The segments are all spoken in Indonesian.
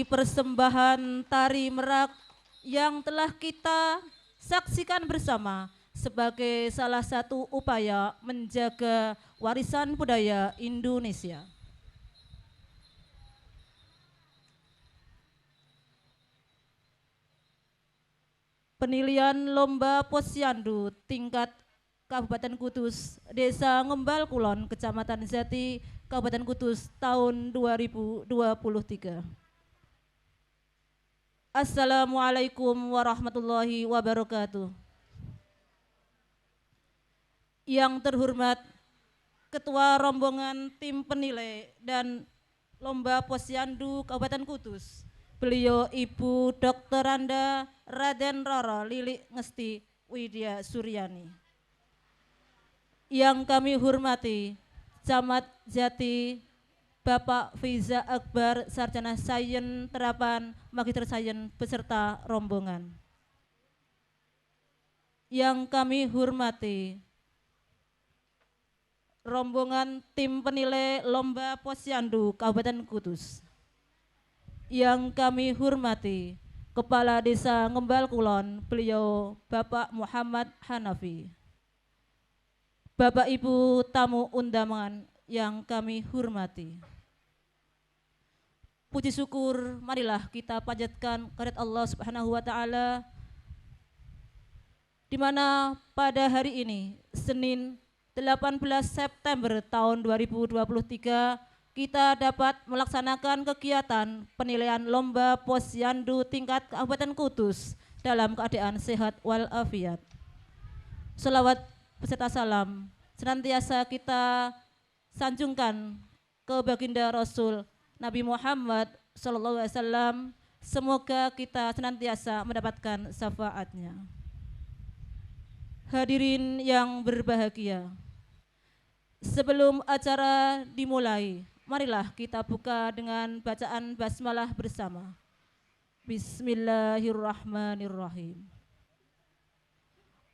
persembahan tari merak yang telah kita saksikan bersama sebagai salah satu upaya menjaga warisan budaya Indonesia. Penilaian lomba posyandu tingkat Kabupaten Kudus, Desa Ngembal Kulon, Kecamatan Jati, Kabupaten Kudus tahun 2023. Assalamualaikum warahmatullahi wabarakatuh. Yang terhormat Ketua Rombongan Tim Penilai dan Lomba Posyandu Kabupaten Kudus, beliau Ibu Dr. Anda Raden Roro Lilik Ngesti Widya Suryani. Yang kami hormati Camat Jati Bapak Fiza Akbar, Sarjana Sains Terapan, Magister Sains beserta rombongan. Yang kami hormati rombongan tim penilai Lomba Posyandu Kabupaten Kudus. Yang kami hormati Kepala Desa Ngembal Kulon, beliau Bapak Muhammad Hanafi. Bapak Ibu tamu undangan yang kami hormati. Puji syukur marilah kita panjatkan kehadirat Allah Subhanahu wa taala, di mana pada hari ini Senin 18 September tahun 2023 kita dapat melaksanakan kegiatan penilaian lomba posyandu tingkat Kabupaten Kudus dalam keadaan sehat walafiat. Selawat beserta salam senantiasa kita sanjungkan ke baginda Rasul Nabi Muhammad SAW. Semoga kita senantiasa mendapatkan syafaatnya. Hadirin yang berbahagia, sebelum acara dimulai, marilah kita buka dengan bacaan basmalah bersama. Bismillahirrahmanirrahim.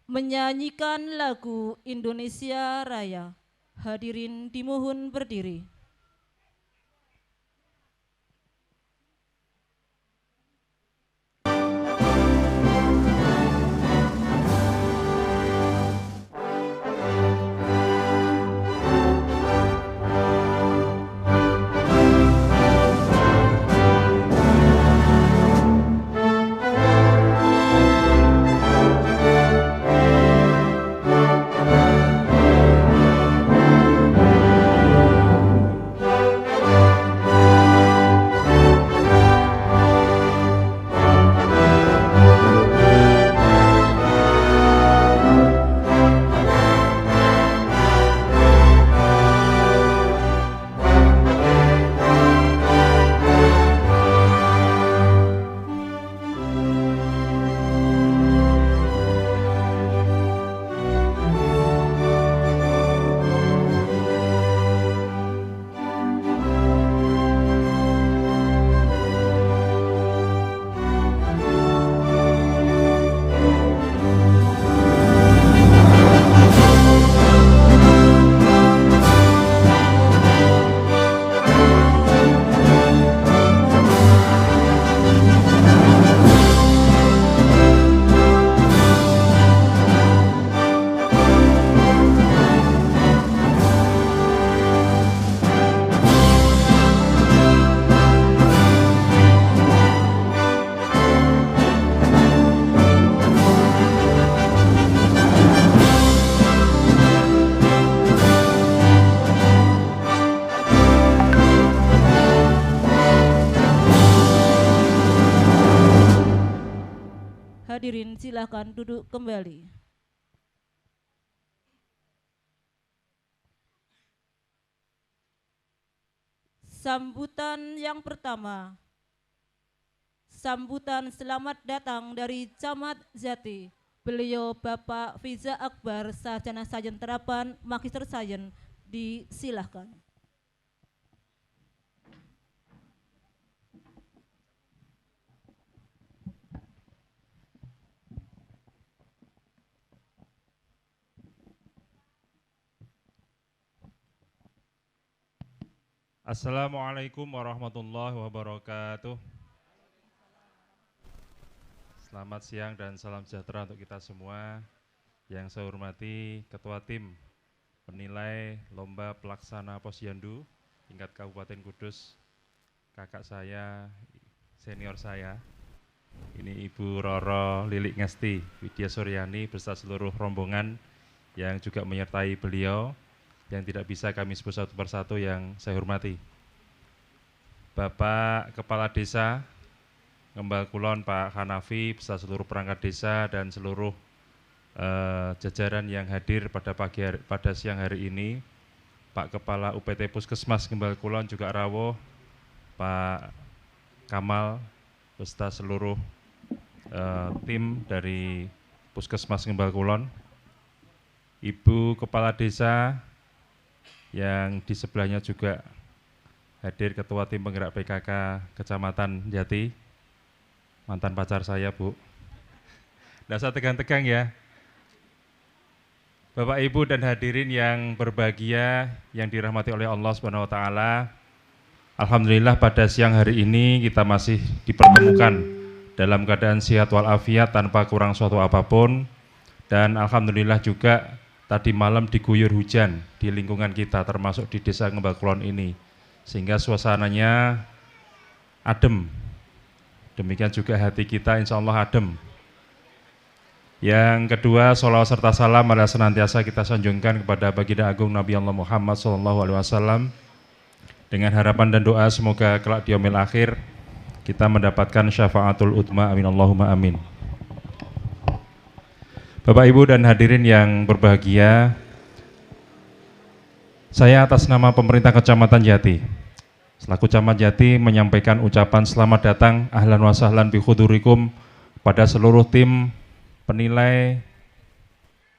Menyanyikan lagu Indonesia Raya. Hadirin dimohon berdiri. Hadirin silakan duduk kembali. Sambutan yang pertama, sambutan selamat datang dari Camat Jati, beliau Bapak Fiza Akbar, Sarjana Sains Terapan, Magister Sains, disilahkan. Assalamualaikum warahmatullahi wabarakatuh. Selamat siang dan salam sejahtera untuk kita semua. Yang saya hormati Ketua Tim Penilai Lomba Pelaksana Posyandu tingkat Kabupaten Kudus, kakak saya, senior saya. Ini Ibu Roro Lilik Ngesti Widya Suryani beserta seluruh rombongan yang juga menyertai beliau, yang tidak bisa kami sebut satu persatu yang saya hormati. Bapak Kepala Desa Ngembal Kulon Pak Hanafi beserta seluruh perangkat desa dan seluruh jajaran yang hadir pada siang hari ini, Pak Kepala UPT Puskesmas Ngembal Kulon juga rawuh, Pak Kamal beserta seluruh tim dari Puskesmas Ngembal Kulon, Ibu Kepala Desa yang di sebelahnya juga hadir Ketua Tim Penggerak PKK Kecamatan Jati, mantan pacar saya, Bu. Nggak usah tegang-tegang ya. Bapak, Ibu, dan hadirin yang berbahagia, yang dirahmati oleh Allah Subhanahu wa Ta'ala. Alhamdulillah pada siang hari ini kita masih dipertemukan dalam keadaan sehat walafiat tanpa kurang suatu apapun. Dan alhamdulillah juga tadi malam diguyur hujan di lingkungan kita, termasuk di Desa Ngembal Kulon ini, sehingga suasananya adem. Demikian juga hati kita insya Allah adem. Yang kedua, sholawat serta salam adalah senantiasa kita sanjungkan kepada Baginda Agung Nabi Allah Muhammad SAW, dengan harapan dan doa semoga kelak di yaumil akhir kita mendapatkan syafaatul utma, amin Allahumma amin. Bapak, Ibu, dan hadirin yang berbahagia, saya atas nama pemerintah Kecamatan Jati, selaku Camat Jati, menyampaikan ucapan selamat datang, ahlan wa sahlan bi hudurikum, pada seluruh tim penilai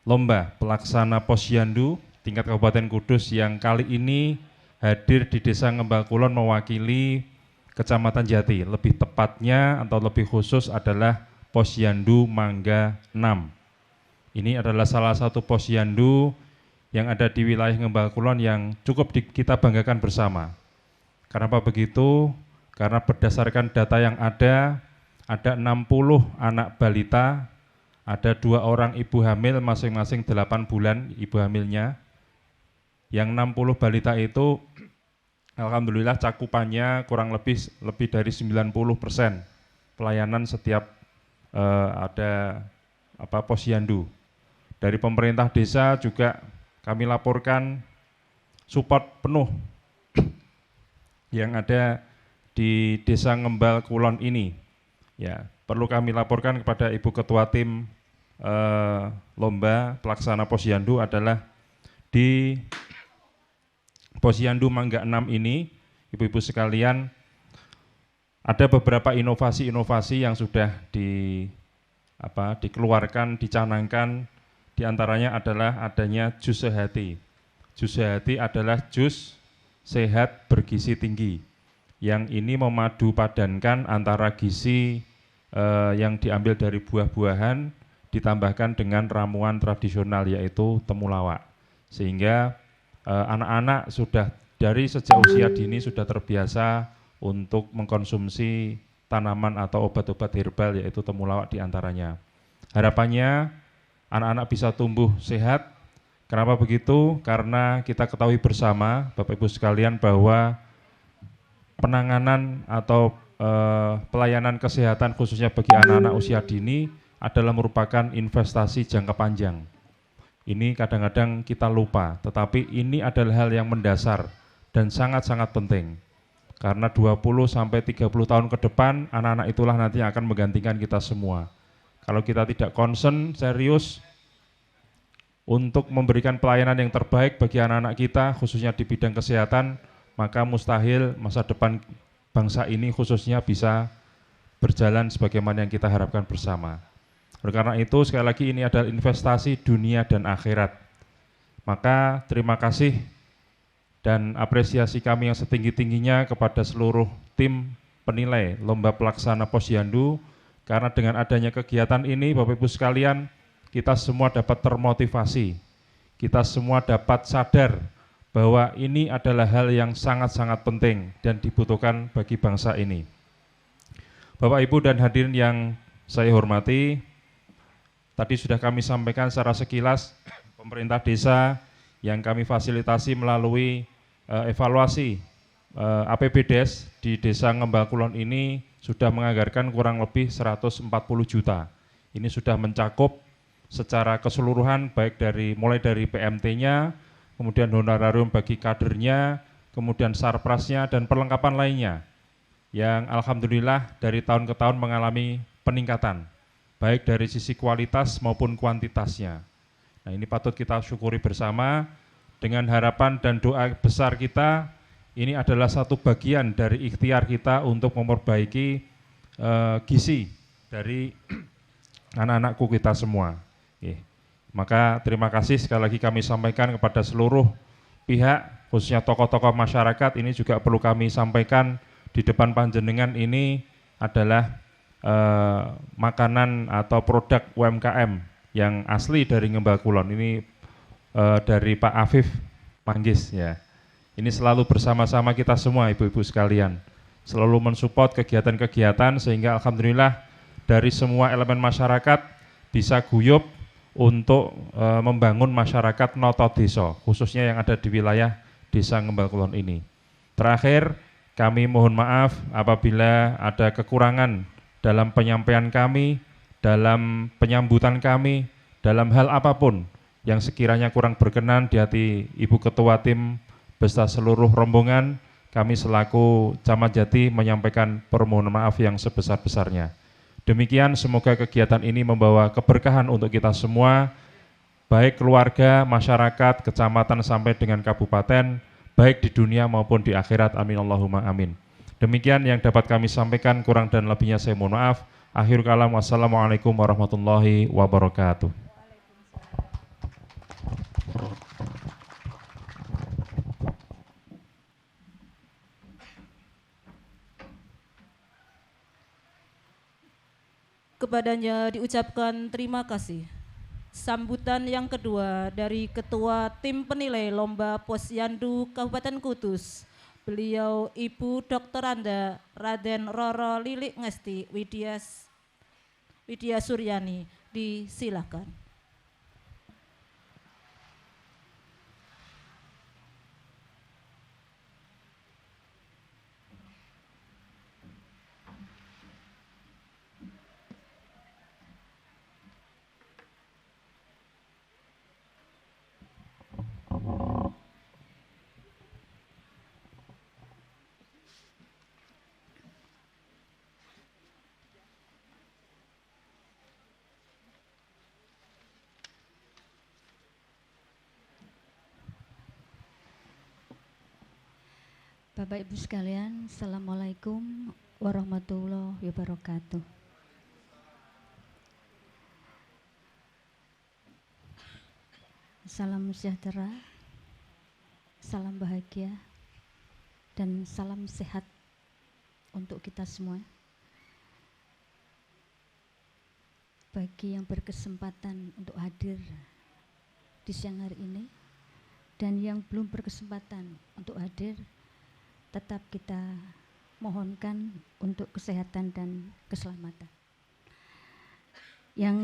Lomba Pelaksana Posyandu tingkat Kabupaten Kudus yang kali ini hadir di Desa Ngembal Kulon mewakili Kecamatan Jati. Lebih tepatnya atau lebih khusus adalah Posyandu Mangga 6. Ini adalah salah satu posyandu yang ada di wilayah Ngembal Kulon yang cukup kita banggakan bersama. Kenapa begitu? Karena berdasarkan data yang ada 60 anak balita, ada 2 orang ibu hamil, masing-masing 8 bulan ibu hamilnya. Yang 60 balita itu alhamdulillah cakupannya kurang lebih dari 90% pelayanan setiap ada posyandu. Dari pemerintah desa juga kami laporkan support penuh yang ada di Desa Ngembal Kulon ini. Ya, perlu kami laporkan kepada Ibu Ketua Tim Lomba Pelaksana Posyandu adalah di Posyandu Mangga 6 ini, Ibu-ibu sekalian, ada beberapa inovasi-inovasi yang sudah dikeluarkan, dicanangkan. Di antaranya adalah adanya jus sehati. Jus sehati adalah jus sehat bergizi tinggi, yang ini memadu padankan antara gizi yang diambil dari buah-buahan ditambahkan dengan ramuan tradisional yaitu temulawak, sehingga anak-anak sudah dari sejak usia dini sudah terbiasa untuk mengkonsumsi tanaman atau obat-obat herbal yaitu temulawak diantaranya. Harapannya anak-anak bisa tumbuh sehat. Kenapa begitu? Karena kita ketahui bersama Bapak Ibu sekalian bahwa penanganan atau pelayanan kesehatan khususnya bagi anak-anak usia dini adalah merupakan investasi jangka panjang. Ini kadang-kadang kita lupa, tetapi ini adalah hal yang mendasar dan sangat-sangat penting. Karena 20-30 tahun ke depan, anak-anak itulah nanti yang akan menggantikan kita semua. Kalau kita tidak concern, serius, untuk memberikan pelayanan yang terbaik bagi anak-anak kita, khususnya di bidang kesehatan, maka mustahil masa depan bangsa ini khususnya bisa berjalan sebagaimana yang kita harapkan bersama. Oleh karena itu, sekali lagi ini adalah investasi dunia dan akhirat. Maka terima kasih dan apresiasi kami yang setinggi-tingginya kepada seluruh tim penilai Lomba Pelaksana Posyandu, karena dengan adanya kegiatan ini, Bapak Ibu sekalian, kita semua dapat termotivasi, kita semua dapat sadar bahwa ini adalah hal yang sangat-sangat penting dan dibutuhkan bagi bangsa ini. Bapak, Ibu, dan hadirin yang saya hormati, tadi sudah kami sampaikan secara sekilas pemerintah desa yang kami fasilitasi melalui evaluasi APBDes di Desa Ngembal Kulon ini sudah menganggarkan kurang lebih 140 juta. Ini sudah mencakup secara keseluruhan baik mulai dari PMT-nya, kemudian honorarium bagi kadernya, kemudian sarprasnya dan perlengkapan lainnya yang alhamdulillah dari tahun ke tahun mengalami peningkatan baik dari sisi kualitas maupun kuantitasnya. Nah, ini patut kita syukuri bersama dengan harapan dan doa besar kita. Ini adalah satu bagian dari ikhtiar kita untuk memperbaiki gizi dari anak-anakku kita semua. Maka terima kasih sekali lagi kami sampaikan kepada seluruh pihak, khususnya tokoh-tokoh masyarakat. Ini juga perlu kami sampaikan di depan panjenengan, ini adalah makanan atau produk UMKM yang asli dari Ngembal Kulon. Ini dari Pak Afif Manggis ya. Ini selalu bersama-sama kita semua ibu-ibu sekalian, selalu mensupport kegiatan-kegiatan sehingga alhamdulillah dari semua elemen masyarakat bisa guyup untuk membangun masyarakat noto desa, khususnya yang ada di wilayah Desa Ngembal Kulon ini. Terakhir, kami mohon maaf apabila ada kekurangan dalam penyampaian kami, dalam penyambutan kami, dalam hal apapun yang sekiranya kurang berkenan di hati Ibu Ketua Tim beserta seluruh rombongan, kami selaku Camat Jati menyampaikan permohonan maaf yang sebesar-besarnya. Demikian, semoga kegiatan ini membawa keberkahan untuk kita semua, baik keluarga, masyarakat, kecamatan sampai dengan kabupaten, baik di dunia maupun di akhirat. Amin Allahumma amin. Demikian yang dapat kami sampaikan, kurang dan lebihnya saya mohon maaf. Akhir kalam, wassalamualaikum warahmatullahi wabarakatuh. Kepadanya diucapkan terima kasih. Sambutan yang kedua dari Ketua Tim Penilai Lomba Posyandu Kabupaten Kudus, beliau Ibu Dr. Anda Raden Roro Lilik Ngesti Widya Suryani, disilakan. Bapak Ibu sekalian, Assalamualaikum warahmatullahi wabarakatuh. Salam sejahtera, salam bahagia, dan salam sehat untuk kita semua. Bagi yang berkesempatan untuk hadir di siang hari ini, dan yang belum berkesempatan untuk hadir, tetap kita mohonkan untuk kesehatan dan keselamatan. Yang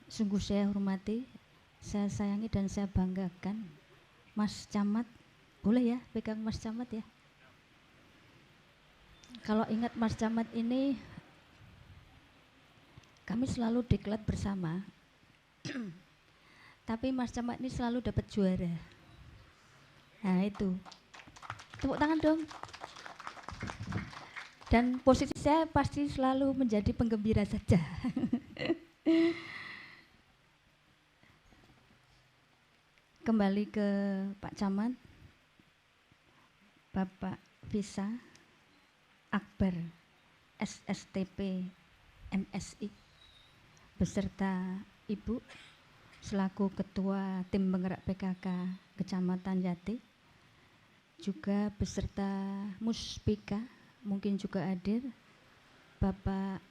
sungguh saya hormati, saya sayangi dan saya banggakan Mas Camat. Boleh ya pegang Mas Camat ya? Kalau ingat Mas Camat ini, kami selalu diklat bersama. Tapi Mas Camat ini selalu dapat juara. Nah itu, tepuk tangan dong. Dan posisi saya pasti selalu menjadi penggembira saja. Kembali ke Pak Camat, Bapak Visa Akbar SSTP MSI beserta Ibu selaku Ketua Tim Penggerak PKK Kecamatan Jati, juga beserta Muspika, mungkin juga hadir Bapak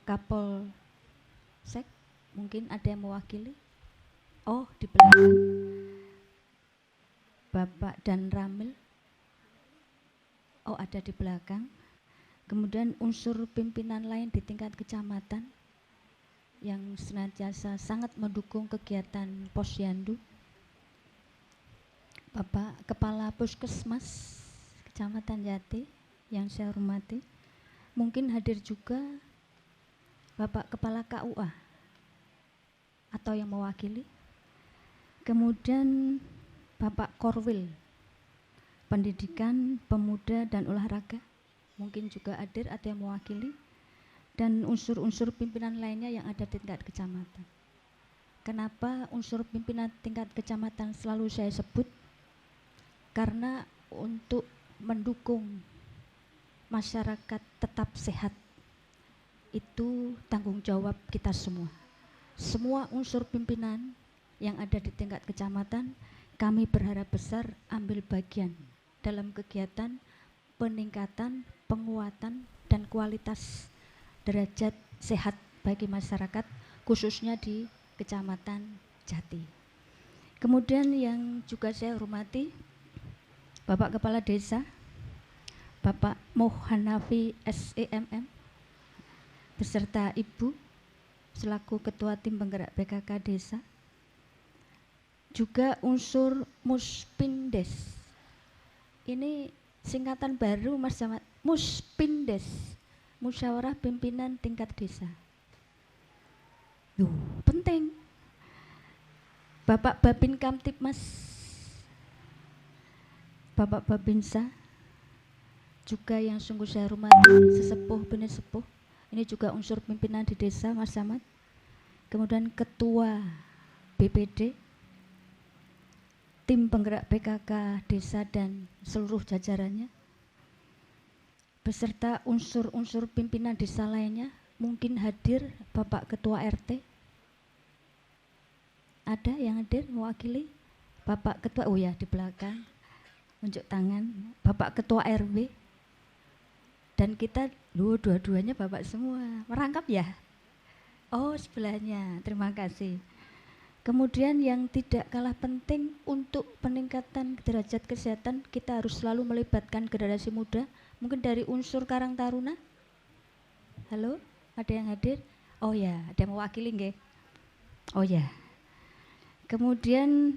Kapolsek, mungkin ada yang mewakili. Oh, di belakang Bapak dan Ramil. Oh, ada di belakang. Kemudian unsur pimpinan lain di tingkat kecamatan yang senantiasa sangat mendukung kegiatan Posyandu. Bapak Kepala Puskesmas Kecamatan Jati yang saya hormati. Mungkin hadir juga Bapak Kepala KUA atau yang mewakili. Kemudian Bapak Korwil Pendidikan, Pemuda dan Olahraga mungkin juga hadir atau yang mewakili, dan unsur-unsur pimpinan lainnya yang ada di tingkat kecamatan. Kenapa unsur pimpinan tingkat kecamatan selalu saya sebut? Karena untuk mendukung masyarakat tetap sehat itu tanggung jawab kita semua. Semua unsur pimpinan yang ada di tingkat kecamatan, kami berharap besar ambil bagian dalam kegiatan peningkatan, penguatan, dan kualitas derajat sehat bagi masyarakat, khususnya di Kecamatan Jati. Kemudian yang juga saya hormati, Bapak Kepala Desa, Bapak Mohanafi SEMM, beserta Ibu, selaku Ketua Tim Penggerak PKK Desa, juga unsur Muspindes. Ini singkatan baru Mas Camat, Muspindes, Musyawarah Pimpinan Tingkat Desa. Penting. Bapak Babin Kamtipmas, Bapak Babinsa, juga yang sungguh saya hormati, sesepuh benih sepuh. Ini juga unsur pimpinan di desa Mas Camat. Kemudian Ketua BPD, Tim Penggerak PKK Desa dan seluruh jajarannya, beserta unsur-unsur pimpinan desa lainnya. Mungkin hadir Bapak Ketua RT, ada yang hadir mewakili? Bapak Ketua, oh ya di belakang, unjuk tangan, Bapak Ketua RW, dan kita dua-duanya Bapak semua, merangkap ya? Oh sebelahnya, terima kasih. Kemudian yang tidak kalah penting untuk peningkatan derajat kesehatan, kita harus selalu melibatkan generasi muda. Mungkin dari unsur Karang Taruna. Halo, ada yang hadir? Oh ya, ada yang mewakili nggih? Oh ya. Kemudian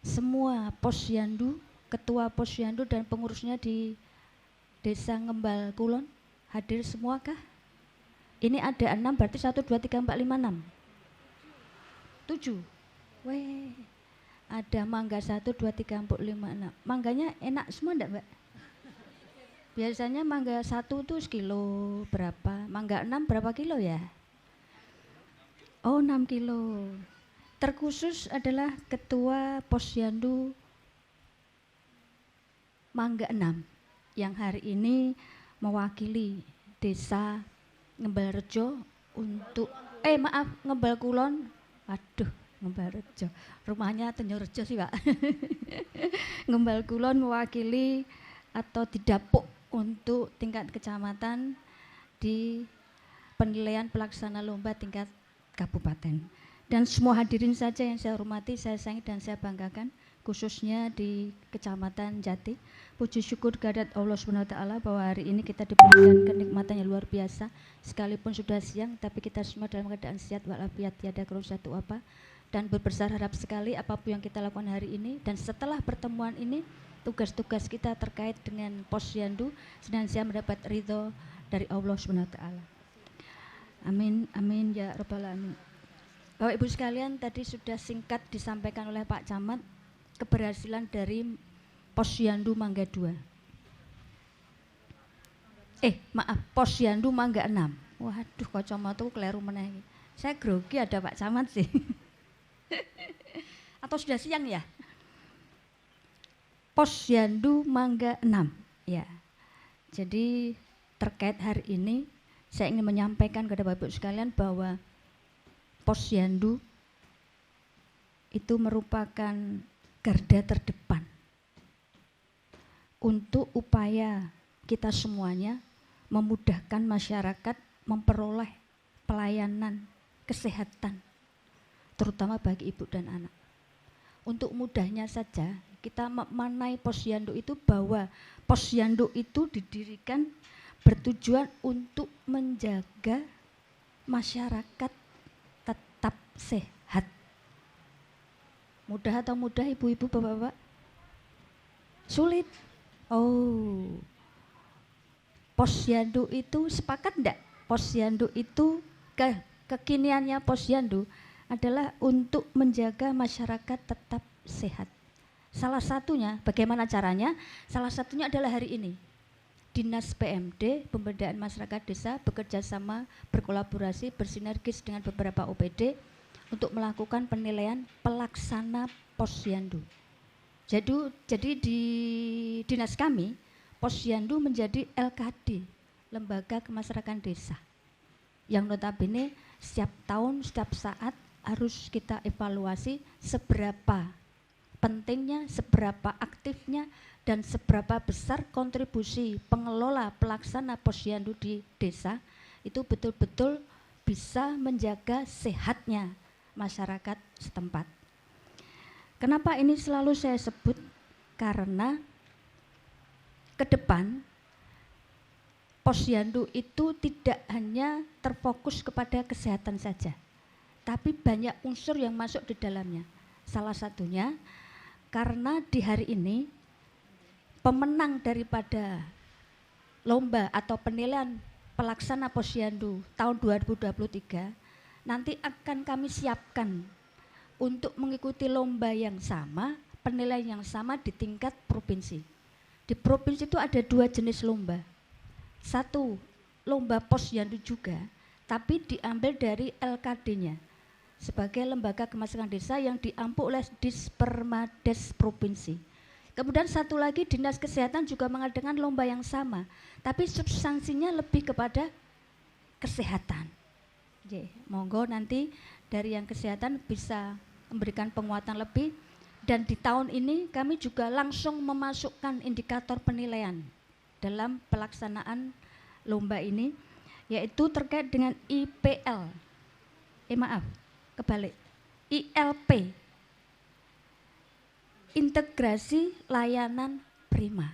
semua Posyandu, Ketua Posyandu dan pengurusnya di Desa Ngembal Kulon hadir semuakah? Ini ada 6, berarti 1, 2, 3, 4, 5, 6. 7. Weh, ada mangga 1, 2, 3, 4, 5, 6. Mangganya enak semua enggak, Mbak? Biasanya mangga 1 tuh sekilo berapa? Mangga 6 berapa kilo ya? Oh 6 kilo. Terkhusus adalah Ketua Posyandu Mangga 6 yang hari ini mewakili Desa Ngembal Rejo untuk Ngembal Kulon. Aduh, Ngembal Rejo. Rumahnya Tanjung Rejo sih, Pak. Ngembal Kulon mewakili atau didapuk untuk tingkat kecamatan di penilaian pelaksana lomba tingkat kabupaten. Dan semua hadirin saja yang saya hormati, saya sayangi dan saya banggakan, khususnya di Kecamatan Jati. Puji syukur kehadirat Allah SWT bahwa hari ini kita diberikan kenikmatan yang luar biasa. Sekalipun sudah siang, tapi kita semua dalam keadaan sehat walafiat, tiada keluh satu apa. Dan berharap sekali apapun yang kita lakukan hari ini. Dan setelah pertemuan ini, tugas-tugas kita terkait dengan Posyandu senantiasa mendapat ridho dari Allah SWT. Amin, amin ya rabbal alamin. Bapak Ibu sekalian, tadi sudah singkat disampaikan oleh Pak Camat keberhasilan dari Posyandu Mangga 2. Posyandu Mangga 6. Waduh, kacamataku keliru meneh. Saya grogi ada Pak Camat sih. Atau sudah siang ya? Posyandu Mangga 6. Ya. Jadi terkait hari ini saya ingin menyampaikan kepada Bapak Ibu sekalian bahwa Posyandu itu merupakan garda terdepan untuk upaya kita semuanya memudahkan masyarakat memperoleh pelayanan kesehatan, terutama bagi ibu dan anak. Untuk mudahnya saja, kita memaknai Posyandu itu bahwa Posyandu itu didirikan bertujuan untuk menjaga masyarakat tetap sehat. Mudah atau mudah ibu-ibu, bapak-bapak? Sulit. Oh, Posyandu itu sepakat enggak? Posyandu itu kekiniannya Posyandu adalah untuk menjaga masyarakat tetap sehat. Salah satunya, bagaimana caranya? Salah satunya adalah hari ini. Dinas PMD, Pemberdayaan Masyarakat Desa, bekerja sama, berkolaborasi, bersinergis dengan beberapa OPD untuk melakukan penilaian pelaksana Posyandu. Jadi di dinas kami, Posyandu menjadi LKD, Lembaga Kemasyarakatan Desa, yang notabene setiap tahun, setiap saat harus kita evaluasi seberapa pentingnya, seberapa aktifnya, dan seberapa besar kontribusi pengelola pelaksana Posyandu di desa itu betul-betul bisa menjaga sehatnya masyarakat setempat. Kenapa ini selalu saya sebut? Karena ke depan Posyandu itu tidak hanya terfokus kepada kesehatan saja, tapi banyak unsur yang masuk di dalamnya. Salah satunya karena di hari ini pemenang daripada lomba atau penilaian pelaksana Posyandu tahun 2023 nanti akan kami siapkan untuk mengikuti lomba yang sama, penilaian yang sama di tingkat provinsi. Di provinsi itu ada 2 jenis lomba. Satu, lomba Posyandu juga, tapi diambil dari LKD-nya sebagai lembaga kemasyarakatan desa yang diampu oleh Dispermades provinsi. Kemudian satu lagi, Dinas Kesehatan juga mengadakan lomba yang sama, tapi substansinya lebih kepada kesehatan. Monggo nanti dari yang kesehatan bisa memberikan penguatan lebih, dan di tahun ini kami juga langsung memasukkan indikator penilaian dalam pelaksanaan lomba ini, yaitu terkait dengan IPL. ILP, integrasi layanan prima.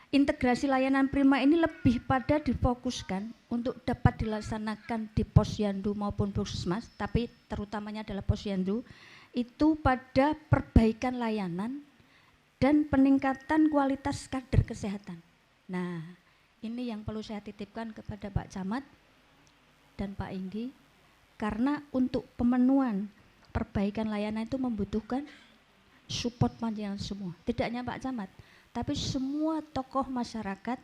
Integrasi layanan prima ini lebih pada difokuskan untuk dapat dilaksanakan di Posyandu maupun Puskesmas, tapi terutamanya adalah Posyandu, itu pada perbaikan layanan dan peningkatan kualitas kader kesehatan. Nah, ini yang perlu saya titipkan kepada Pak Camat dan Pak Inggi, karena untuk pemenuhan perbaikan layanan itu membutuhkan support panjenengan semua, tidak hanya Pak Camat, tapi semua tokoh masyarakat,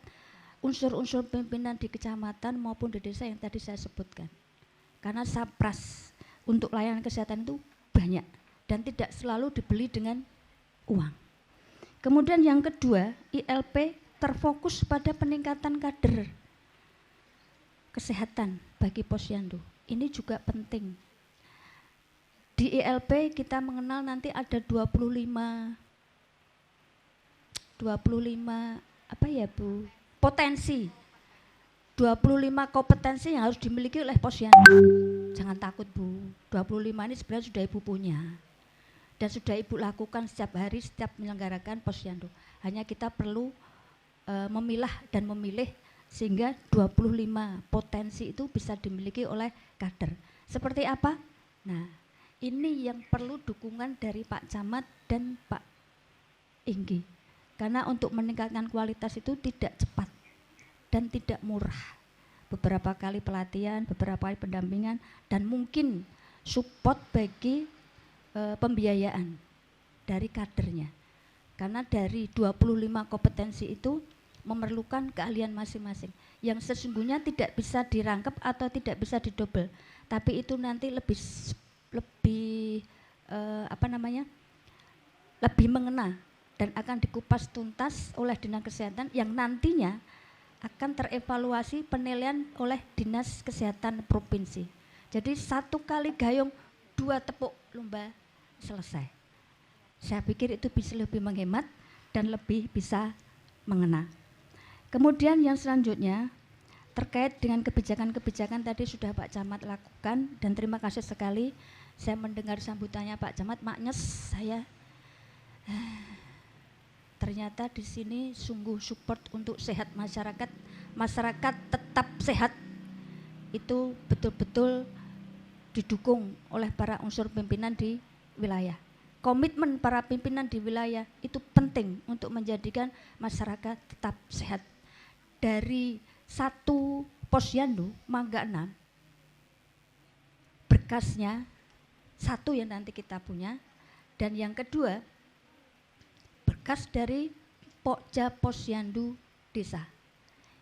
unsur-unsur pimpinan di kecamatan maupun di desa yang tadi saya sebutkan. Karena sapras untuk layanan kesehatan itu banyak dan tidak selalu dibeli dengan uang. Kemudian yang kedua, ILP terfokus pada peningkatan kader kesehatan bagi Posyandu. Ini juga penting. Di ILP kita mengenal nanti ada 25 potensi, 25 kompetensi yang harus dimiliki oleh Posyandu. Jangan takut Bu, 25 ini sebenarnya sudah Ibu punya dan sudah Ibu lakukan setiap hari, setiap menyelenggarakan Posyandu. Hanya kita perlu memilah dan memilih sehingga 25 potensi itu bisa dimiliki oleh kader. Seperti apa? Nah, ini yang perlu dukungan dari Pak Camat dan Pak Inggi. Karena untuk meningkatkan kualitas itu tidak cepat dan tidak murah. Beberapa kali pelatihan, beberapa kali pendampingan, dan mungkin support bagi pembiayaan dari kadernya. Karena dari 25 kompetensi itu memerlukan keahlian masing-masing yang sesungguhnya tidak bisa dirangkep atau tidak bisa didobel, tapi itu nanti lebih lebih mengena dan akan dikupas tuntas oleh Dinas Kesehatan yang nantinya akan terevaluasi penilaian oleh Dinas Kesehatan Provinsi. Jadi 1 kali gayung 2 tepuk lomba selesai. Saya pikir itu bisa lebih menghemat dan lebih bisa mengena. Kemudian yang selanjutnya terkait dengan kebijakan-kebijakan tadi sudah Pak Camat lakukan, dan terima kasih sekali saya mendengar sambutannya Pak Camat, maknyes saya. Ternyata di sini sungguh support untuk sehat masyarakat masyarakat tetap sehat itu betul-betul didukung oleh para unsur pimpinan di wilayah. Komitmen para pimpinan di wilayah itu penting untuk menjadikan masyarakat tetap sehat. Dari satu posyandu Mangga 6, berkasnya satu yang nanti kita punya, dan yang kedua berkas dari Pokja Posyandu Desa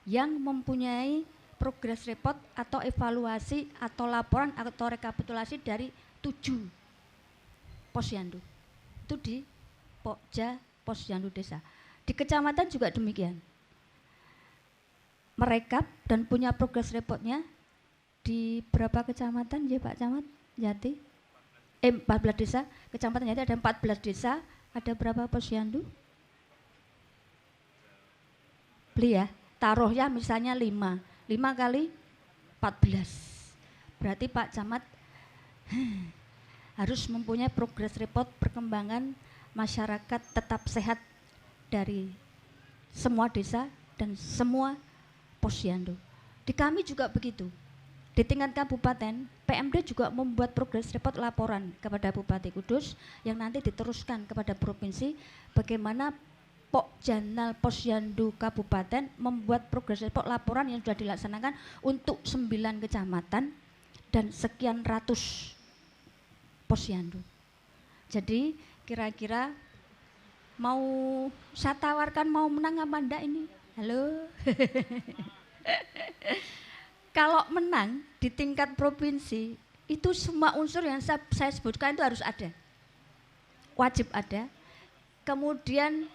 yang mempunyai progress report atau evaluasi atau laporan atau rekapitulasi dari 7 posyandu. Itu di Pokja Posyandu Desa. Di kecamatan juga demikian. Merekap dan punya progress reportnya di berapa kecamatan ya Pak Camat? Jati? 14 desa, kecamatan Jati ada 14 desa, ada berapa posyandu? Beli ya, taruh ya misalnya 5 kali 14. Berarti Pak Camat harus mempunyai progress report perkembangan masyarakat tetap sehat dari semua desa dan semua posyandu. Di kami juga begitu. Di tingkat kabupaten, PMD juga membuat progress report laporan kepada Bupati Kudus yang nanti diteruskan kepada provinsi bagaimana Pokjanal Posyandu Kabupaten membuat progress report laporan yang sudah dilaksanakan untuk 9 kecamatan dan sekian ratus posyandu. Jadi kira-kira mau saya tawarkan mau menang apa enggak ini? Halo? Kalau menang di tingkat provinsi, itu semua unsur yang saya sebutkan itu harus ada. Wajib ada. Kemudian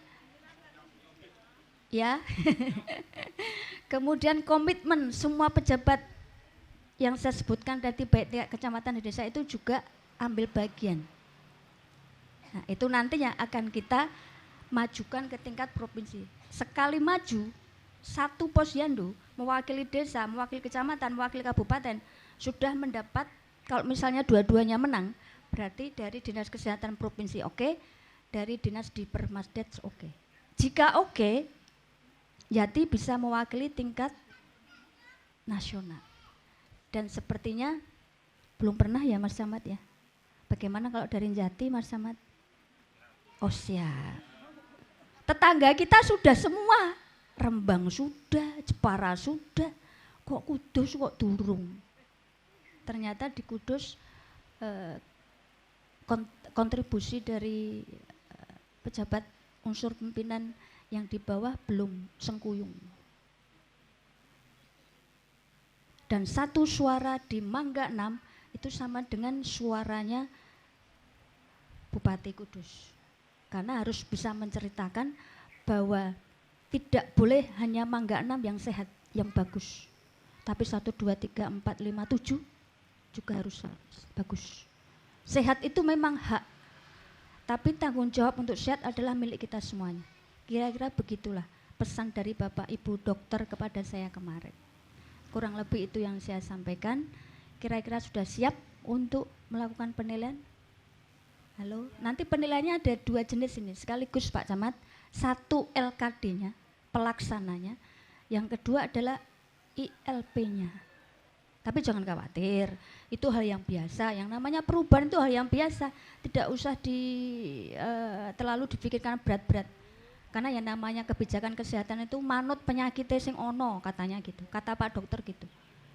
ya, kemudian komitmen semua pejabat yang saya sebutkan tadi baik tingkat kecamatan dan desa itu juga ambil bagian. Nah, itu nantinya akan kita majukan ke tingkat provinsi. Sekali maju, satu posyandu mewakili desa, mewakili kecamatan, mewakili kabupaten sudah mendapat, kalau misalnya dua-duanya menang, berarti dari Dinas Kesehatan Provinsi oke, dari Dinas Dipermasdes oke. Jika oke, Jati bisa mewakili tingkat nasional. Dan sepertinya belum pernah ya Mas Samad ya. Bagaimana kalau dari Jati Mas Samad? Oh siap. Tetangga kita sudah semua. Rembang sudah, Jepara sudah, kok Kudus kok durung. Ternyata di Kudus kontribusi dari pejabat unsur pimpinan yang di bawah belum sengkuyung. Dan satu suara di Mangga 6 itu sama dengan suaranya Bupati Kudus. Karena harus bisa menceritakan bahwa tidak boleh hanya Mangga 6 yang sehat, yang bagus. Tapi 1, 2, 3, 4, 5, 7 juga harus bagus. Sehat itu memang hak. Tapi tanggung jawab untuk sehat adalah milik kita semuanya. Kira-kira begitulah pesan dari Bapak Ibu dokter kepada saya kemarin. Kurang lebih itu yang saya sampaikan. Kira-kira sudah siap untuk melakukan penilaian? Halo, nanti penilaiannya ada 2 jenis ini sekaligus Pak Camat. 1 LKD-nya, pelaksananya, yang kedua adalah ILP-nya. Tapi jangan khawatir, itu hal yang biasa. Yang namanya perubahan itu hal yang biasa, tidak usah terlalu dipikirkan berat-berat. Karena yang namanya kebijakan kesehatan itu manut penyakit sing ono katanya gitu, kata Pak Dokter gitu.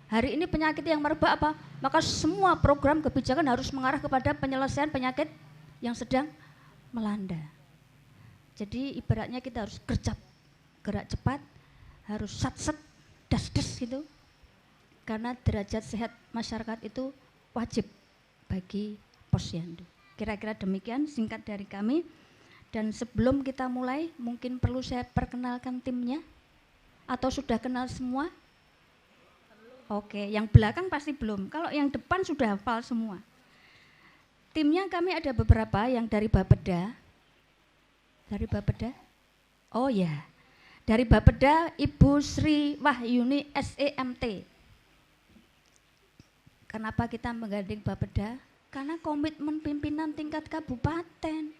Hari ini penyakit yang merebak apa? Maka semua program kebijakan harus mengarah kepada penyelesaian penyakit yang sedang melanda. Jadi ibaratnya kita harus gerak cepat, harus sat-set, das-das gitu. Karena derajat sehat masyarakat itu wajib bagi posyandu. Kira-kira demikian singkat dari kami. Dan sebelum kita mulai, mungkin perlu saya perkenalkan timnya. Atau sudah kenal semua? Oke, yang belakang pasti belum. Kalau yang depan sudah hafal semua. Timnya kami ada beberapa yang dari Bapeda. Dari Bapeda? Oh ya, dari Bapeda Ibu Sri Wahyuni SEMT. Kenapa kita menggandeng Bapeda? Karena komitmen pimpinan tingkat kabupaten.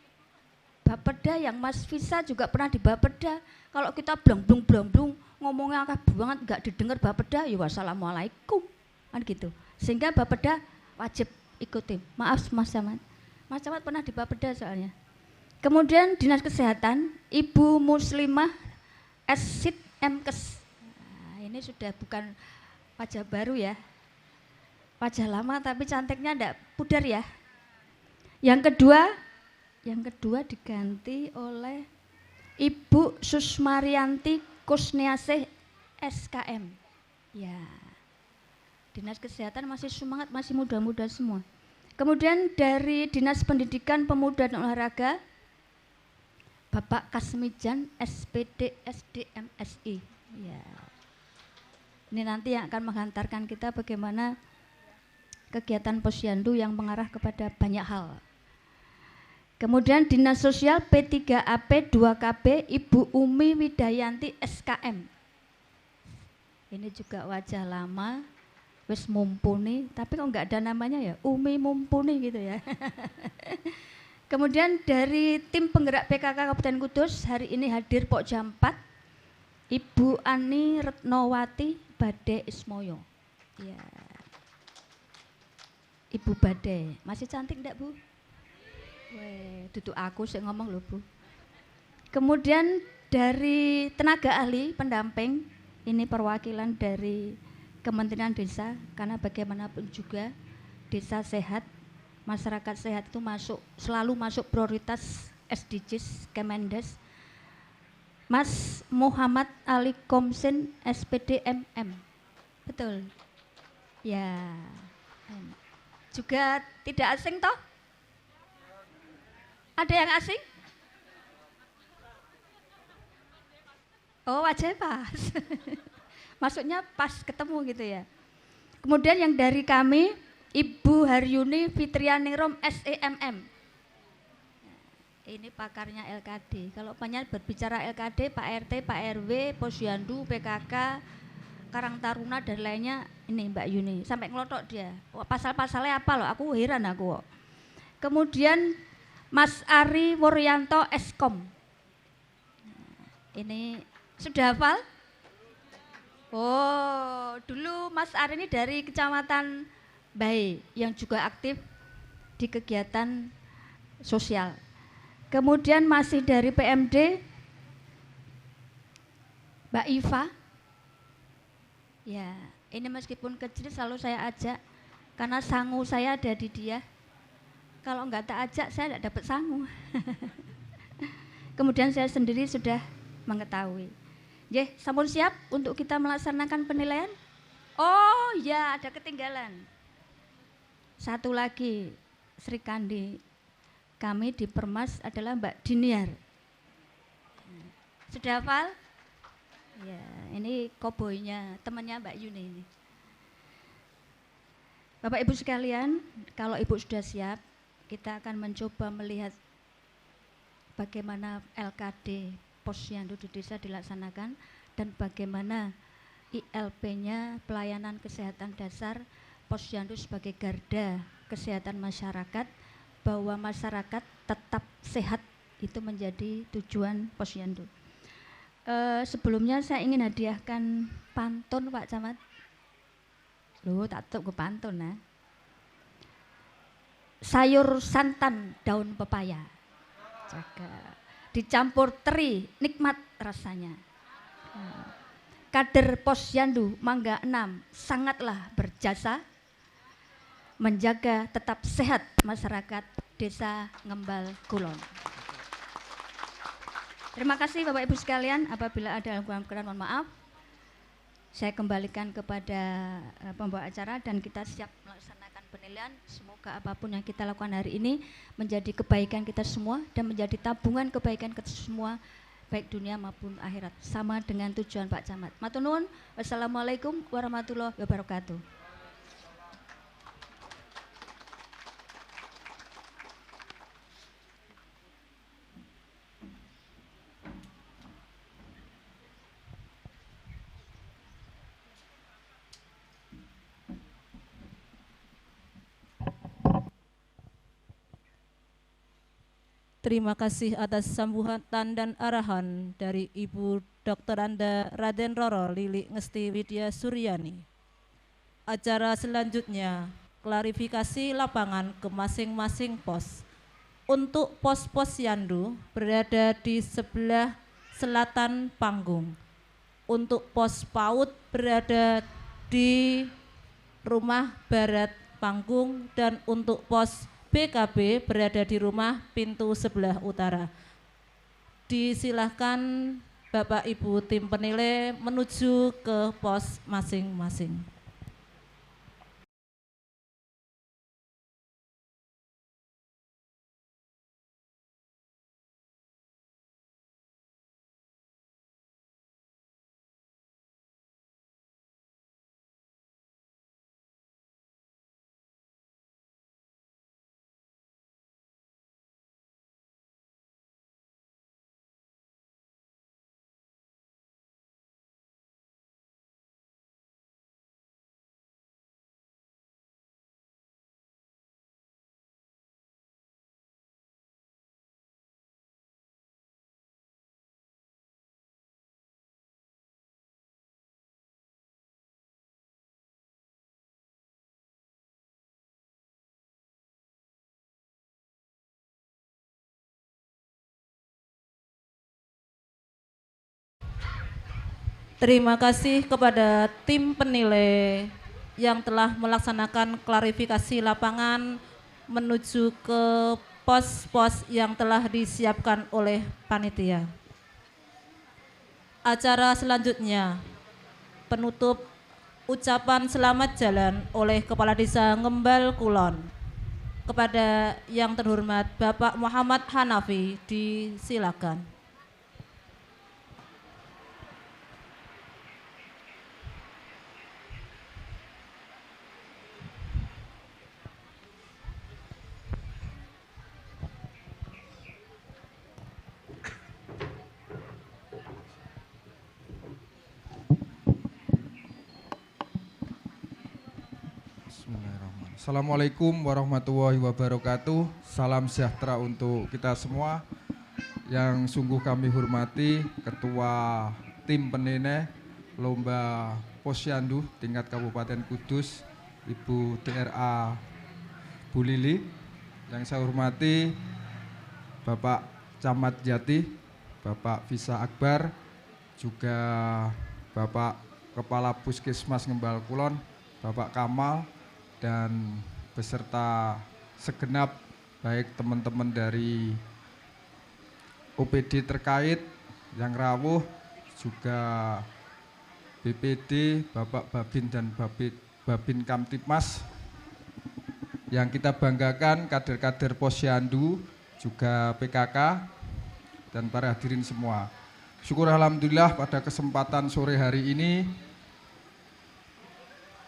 Bapeda yang Mas Visa juga pernah di Bapeda. Kalau kita blong-blong ngomongnya akeh banget nggak didengar Bapeda, ya wassalamualaikum kan gitu. Sehingga Bapeda wajib ikuti. Maaf Mas Camat. Mas Camat pernah di Bapeda soalnya. Kemudian Dinas Kesehatan, Ibu Muslimah Esit Mkes. Nah, ini sudah bukan wajah baru ya. Wajah lama tapi cantiknya enggak pudar ya. Yang kedua diganti oleh Ibu Susmarianti Kusniasih SKM. Ya. Dinas Kesehatan masih semangat, masih muda-muda semua. Kemudian dari Dinas Pendidikan Pemuda dan Olahraga, Bapak Kasmijan SPD SDMSI. Ya. Ini nanti yang akan menghantarkan kita bagaimana kegiatan Posyandu yang mengarah kepada banyak hal. Kemudian Dinas Sosial P3AP 2KB Ibu Umi Widayanti SKM. Ini juga wajah lama, wis mumpuni, tapi kok enggak ada namanya ya, Umi Mumpuni gitu ya. Kemudian dari tim penggerak PKK Kabupaten Kudus hari ini hadir Pok jam 4 Ibu Ani Retnowati Bade Ismoyo. Ya. Ibu Bade, masih cantik enggak Bu? Weh, duduk aku sih ngomong loh Bu. Kemudian dari tenaga ahli pendamping, ini perwakilan dari Kementerian Desa, karena bagaimanapun juga desa sehat, masyarakat sehat itu selalu masuk prioritas SDGs Kemendes. Mas Muhammad Ali Komsin SPD MM. Betul? Ya. Juga tidak asing toh? Ada yang asing? Oh, wajahnya pas. Maksudnya pas ketemu gitu ya. Kemudian yang dari kami, Ibu Haryuni Fitrianingrum SEMM. Ini pakarnya LKD. Kalau banyak berbicara LKD, Pak RT, Pak RW, Posyandu, PKK, Karang Taruna dan lainnya, ini Mbak Yuni. Sampai ngelotok dia. Pasal-pasalnya apa loh? Aku heran aku kok. Kemudian Mas Ari Wuryanto Eskom. Ini sudah hafal? Oh, dulu Mas Ari ini dari Kecamatan Bae yang juga aktif di kegiatan sosial. Kemudian masih dari PMD Mbak Iva. Ya, ini meskipun kecil selalu saya ajak karena sangu saya ada di dia. Kalau enggak tak ajak saya tidak dapat sangu. Kemudian saya sendiri sudah mengetahui. Nggih, sampun siap untuk kita melaksanakan penilaian? Oh ya, ada ketinggalan. Satu lagi, Sri Kandi. Kami di Permas adalah Mbak Diniar. Sudah hafal? Ya, ini koboynya, temannya Mbak Yuni ini. Bapak Ibu sekalian, kalau Ibu sudah siap, kita akan mencoba melihat bagaimana LKD Posyandu di desa dilaksanakan dan bagaimana ILP-nya pelayanan kesehatan dasar Posyandu sebagai garda kesehatan masyarakat, bahwa masyarakat tetap sehat itu menjadi tujuan Posyandu. Sebelumnya saya ingin hadiahkan pantun Pak Camat. Loh, tak tahu ke pantun nah. Sayur santan daun pepaya. Jaga. Dicampur teri, nikmat rasanya. Kader Posyandu Mangga 6 sangatlah berjasa menjaga tetap sehat masyarakat Desa Ngembal Kulon. Terima kasih Bapak Ibu sekalian, apabila ada kurang-kurang mohon maaf. Saya kembalikan kepada pembawa acara dan kita siap melaksanakan penilaian. Semoga apapun yang kita lakukan hari ini menjadi kebaikan kita semua dan menjadi tabungan kebaikan kita semua, baik dunia maupun akhirat, sama dengan tujuan Pak Camat. Matur nuwun. Wassalamualaikum warahmatullahi wabarakatuh. Terima kasih atas sambutan dan arahan dari Ibu Dr. Anda Raden Roro Lili Ngesti Widya Suryani. Acara selanjutnya, klarifikasi lapangan ke masing-masing pos. Untuk pos Posyandu berada di sebelah selatan panggung. Untuk pos PAUD berada di rumah barat panggung, dan untuk pos BKB berada di rumah pintu sebelah utara. Disilahkan Bapak Ibu tim penilai menuju ke pos masing-masing. Terima kasih kepada tim penilai yang telah melaksanakan klarifikasi lapangan menuju ke pos-pos yang telah disiapkan oleh panitia. Acara selanjutnya, penutup ucapan selamat jalan oleh Kepala Desa Ngembal Kulon. Kepada yang terhormat Bapak Muhammad Hanafi, disilakan. Assalamualaikum warahmatullahi wabarakatuh. Salam sejahtera untuk kita semua. Yang sungguh kami hormati Ketua Tim Penilai Lomba Posyandu tingkat Kabupaten Kudus, Ibu DRA Bu Lili. Yang saya hormati Bapak Camat Jati, Bapak Visa Akbar, juga Bapak Kepala Puskesmas Ngembal Kulon, Bapak Kamal, dan beserta segenap baik teman-teman dari OPD terkait yang rawuh, juga BPD, Bapak Babin dan Babin Kamtipmas. Yang kita banggakan kader-kader Posyandu, juga PKK, dan para hadirin semua. Syukur alhamdulillah pada kesempatan sore hari ini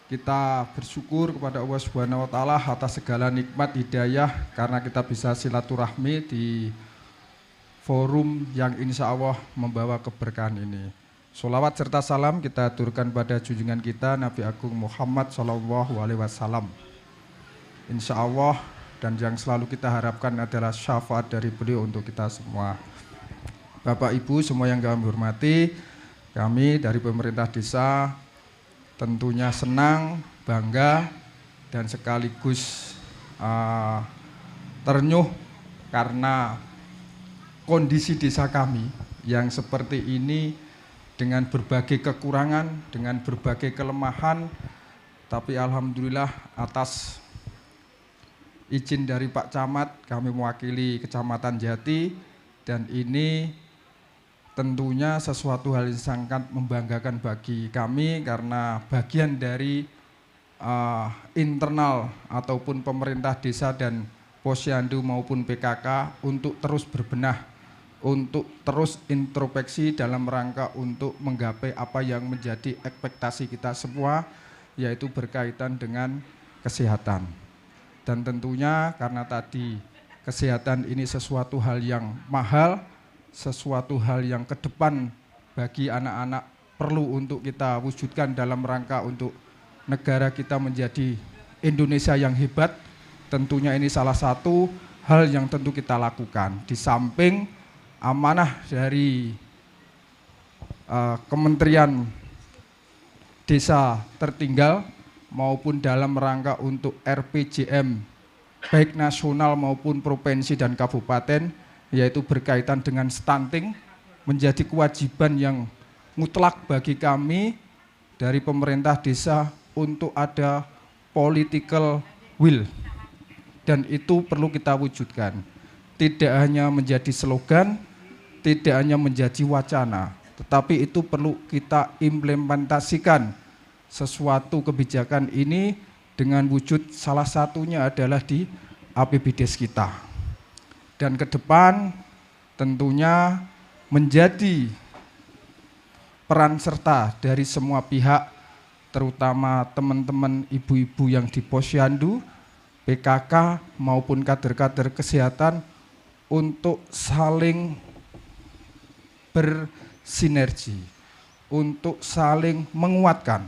kita bersyukur kepada Allah Subhanahu wa taala atas segala nikmat hidayah karena kita bisa silaturahmi di forum yang insya Allah membawa keberkahan ini. Sholawat serta salam kita aturkan pada junjungan kita Nabi Agung Muhammad SAW. Insya Allah, dan yang selalu kita harapkan adalah syafaat dari beliau untuk kita semua. Bapak Ibu semua yang kami hormati, kami dari pemerintah desa tentunya senang, bangga, dan sekaligus ternyuh karena kondisi desa kami yang seperti ini dengan berbagai kekurangan, dengan berbagai kelemahan, tapi alhamdulillah atas izin dari Pak Camat kami mewakili Kecamatan Jati, dan ini tentunya sesuatu hal yang sangat membanggakan bagi kami karena bagian dari internal ataupun pemerintah desa dan Posyandu maupun PKK untuk terus berbenah, untuk terus introspeksi dalam rangka untuk menggapai apa yang menjadi ekspektasi kita semua, yaitu berkaitan dengan kesehatan. Dan tentunya karena tadi kesehatan ini sesuatu hal yang mahal, sesuatu hal yang ke depan bagi anak-anak perlu untuk kita wujudkan dalam rangka untuk negara kita menjadi Indonesia yang hebat. Tentunya ini salah satu hal yang tentu kita lakukan. Di samping amanah dari Kementerian Desa Tertinggal maupun dalam rangka untuk RPJM baik nasional maupun provinsi dan kabupaten, yaitu berkaitan dengan stunting, menjadi kewajiban yang mutlak bagi kami dari pemerintah desa untuk ada political will, dan itu perlu kita wujudkan. Tidak hanya menjadi slogan, tidak hanya menjadi wacana, tetapi itu perlu kita implementasikan sesuatu kebijakan ini dengan wujud salah satunya adalah di APBDes kita. Dan ke depan tentunya menjadi peran serta dari semua pihak, terutama teman-teman ibu-ibu yang di Posyandu, PKK maupun kader-kader kesehatan untuk saling bersinergi, untuk saling menguatkan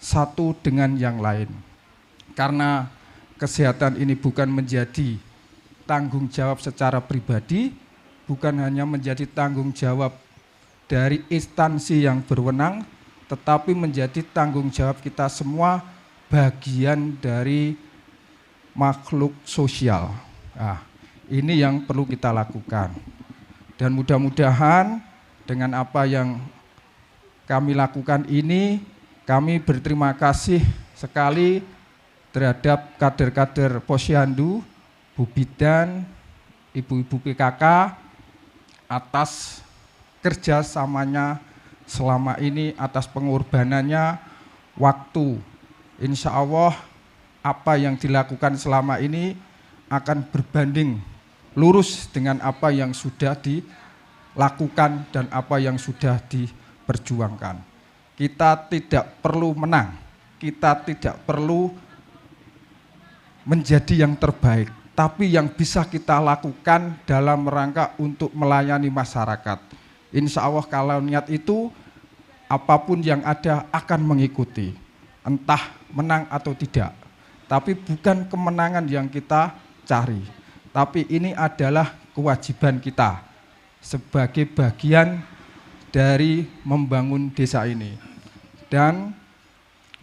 satu dengan yang lain. Karena kesehatan ini bukan menjadi tanggung jawab secara pribadi, bukan hanya menjadi tanggung jawab dari instansi yang berwenang, tetapi menjadi tanggung jawab kita semua, bagian dari makhluk sosial. Nah, ini yang perlu kita lakukan. Dan mudah-mudahan dengan apa yang kami lakukan ini, kami berterima kasih sekali terhadap kader-kader Posyandu, Bu Bidan, ibu-ibu PKK atas kerjasamanya selama ini, atas pengorbanannya waktu. Insya Allah apa yang dilakukan selama ini akan berbanding lurus dengan apa yang sudah dilakukan dan apa yang sudah diperjuangkan. Kita tidak perlu menang, kita tidak perlu menjadi yang terbaik, tapi yang bisa kita lakukan dalam rangka untuk melayani masyarakat. Insya Allah kalau niat itu, apapun yang ada akan mengikuti, entah menang atau tidak. Tapi bukan kemenangan yang kita cari, tapi ini adalah kewajiban kita sebagai bagian dari membangun desa ini. Dan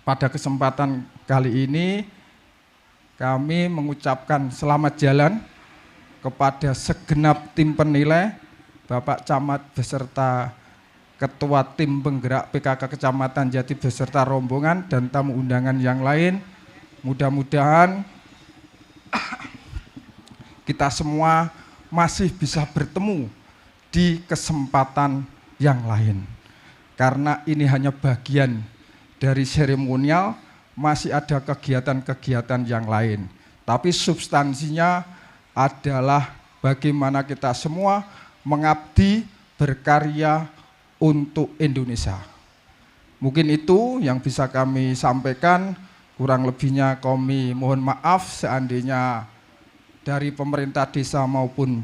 pada kesempatan kali ini kami mengucapkan selamat jalan kepada segenap tim penilai, Bapak Camat beserta Ketua Tim Penggerak PKK Kecamatan Jati beserta rombongan dan tamu undangan yang lain. Mudah-mudahan kita semua masih bisa bertemu di kesempatan yang lain. Karena ini hanya bagian dari seremonial, masih ada kegiatan-kegiatan yang lain. Tapi substansinya adalah bagaimana kita semua mengabdi, berkarya untuk Indonesia. Mungkin itu yang bisa kami sampaikan. Kurang lebihnya kami mohon maaf seandainya dari pemerintah desa maupun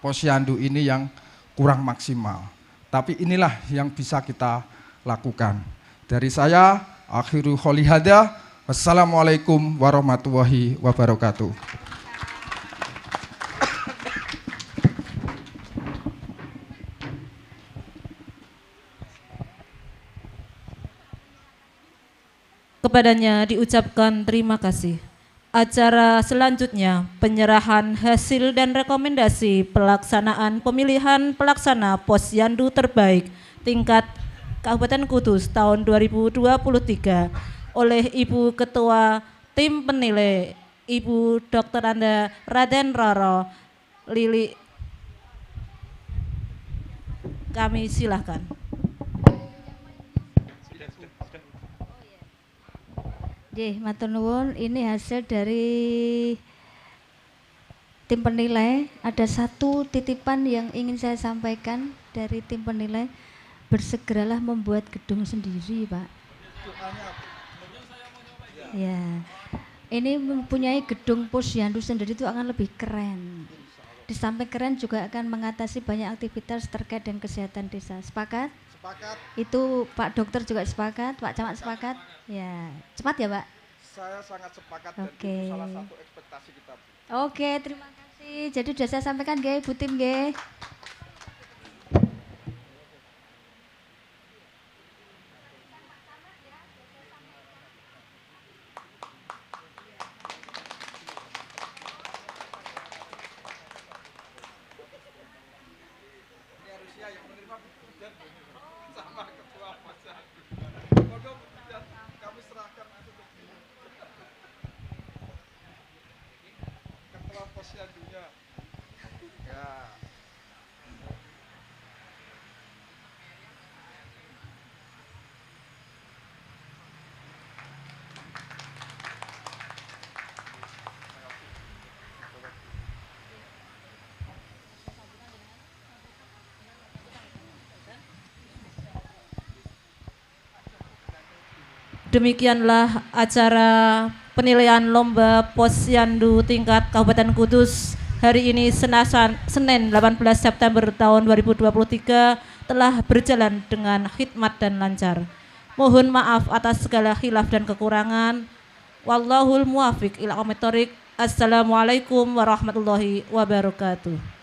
Posyandu ini yang kurang maksimal. Tapi inilah yang bisa kita lakukan. Dari saya, akhirul qouli hadza, wassalamualaikum warahmatullahi wabarakatuh. Kepadanya diucapkan terima kasih. Acara selanjutnya penyerahan hasil dan rekomendasi pelaksanaan pemilihan pelaksana Posyandu terbaik tingkat Kabupaten Kudus tahun 2023 oleh Ibu Ketua Tim Penilai Ibu Dr. Anda Raden Roro Lili. Kami silahkan. Matur nuwun, ini hasil dari tim penilai. Ada satu titipan yang ingin saya sampaikan dari tim penilai. Bersegeralah membuat gedung sendiri, Pak. Ya, ini mempunyai gedung Posyandu sendiri itu akan lebih keren. Di samping keren juga akan mengatasi banyak aktivitas terkait dengan kesehatan desa. Sepakat? Sepakat. Itu Pak Dokter juga sepakat, Pak Camat sepakat? Ya, cepat ya Pak? Saya sangat sepakat dan itu salah satu ekspektasi kita. Oke, terima kasih. Jadi sudah saya sampaikan nggih, Bu Tim nggih. Demikianlah acara penilaian lomba Posyandu tingkat Kabupaten Kudus hari ini Senin 18 September tahun 2023 telah berjalan dengan khidmat dan lancar. Mohon maaf atas segala khilaf dan kekurangan. Wallahul muwafiq ila aqwamit thoriq. Assalamualaikum warahmatullahi wabarakatuh.